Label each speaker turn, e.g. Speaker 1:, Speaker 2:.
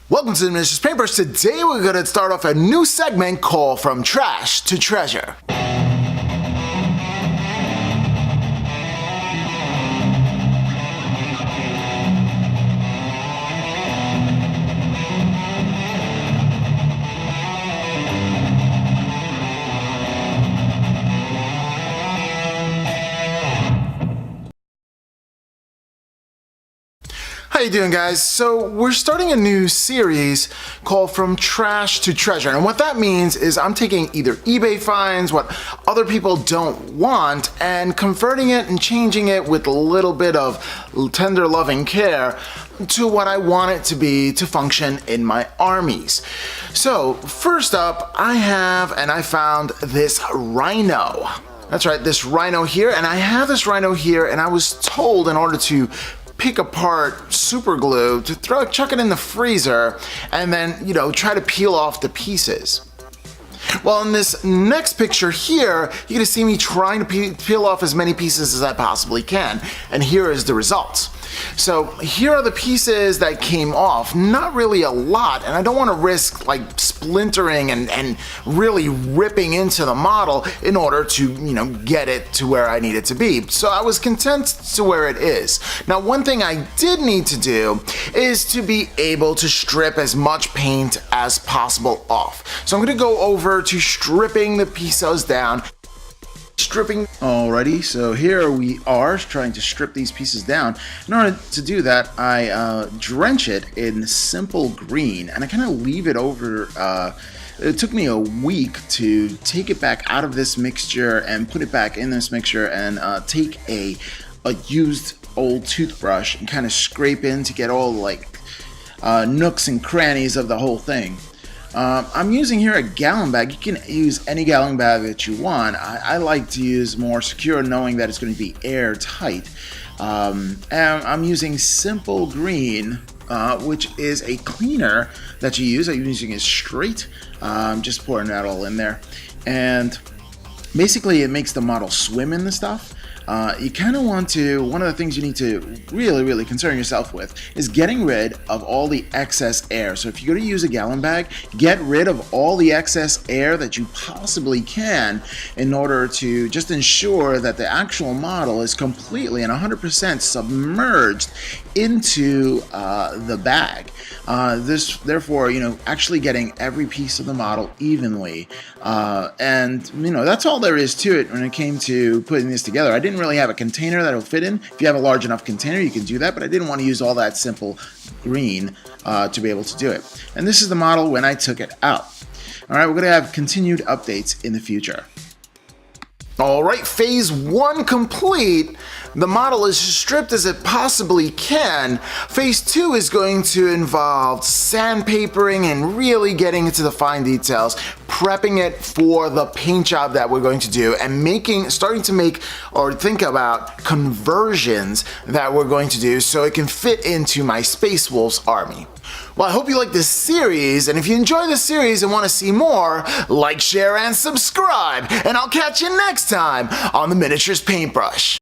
Speaker 1: Welcome to the Miniatures Paintbrush. Today we're going to start off a new segment called From Trash to Treasure. How you doing, guys? So we're starting a new series called From Trash to Treasure, and what that means is I'm taking either eBay finds, what other people don't want, and converting it and changing it with a little bit of tender loving care to what I want it to be to function in my armies. So first up, I found this Rhino. That's right, this Rhino here, and I have this Rhino here, and I was told in order to pick apart super glue to chuck it in the freezer and then, try to peel off the pieces. Well, in this next picture here, you're gonna see me trying to peel off as many pieces as I possibly can, and here is the results. So here are the pieces that came off. Not really a lot, and I don't want to risk like splintering and really ripping into the model in order to, get it to where I need it to be. So I was content to where it is. Now, one thing I did need to do is to be able to strip as much paint as possible off. So I'm going to go over to stripping the pieces down. Alrighty, so here we are trying to strip these pieces down. In order to do that, I drench it in simple green, and I kind of leave it over. It took me a week to take it back out of this mixture and put it back in this mixture and take a used old toothbrush and kind of scrape in to get all like nooks and crannies of the whole thing. I'm using here a gallon bag. You can use any gallon bag that you want. I like to use more secure, knowing that it's going to be airtight. And I'm using Simple Green, which is a cleaner that you use. I'm using it straight. Just pouring that all in there. And basically it makes the model swim in the stuff. You kind of want to, one of the things you need to really concern yourself with is getting rid of all the excess air. So if you're going to use a gallon bag, get rid of all the excess air that you possibly can in order to just ensure that the actual model is completely and 100% submerged into the bag. Therefore, actually getting every piece of the model evenly. And that's all there is to it when it came to putting this together. I didn't really have a container that'll fit in. If you have a large enough container, you can do that, but I didn't want to use all that Simple Green to be able to do it. And this is the model when I took it out. All right, we're going to have continued updates in the future. All right, phase 1 complete. The model is as stripped as it possibly can. Phase 2 is going to involve sandpapering and really getting into the fine details, prepping it for the paint job that we're going to do, and starting to make or think about conversions that we're going to do so it can fit into my Space Wolves army. Well, I hope you like this series, and if you enjoy this series and want to see more, like, share, and subscribe, and I'll catch you next time on the Miniatures Paintbrush.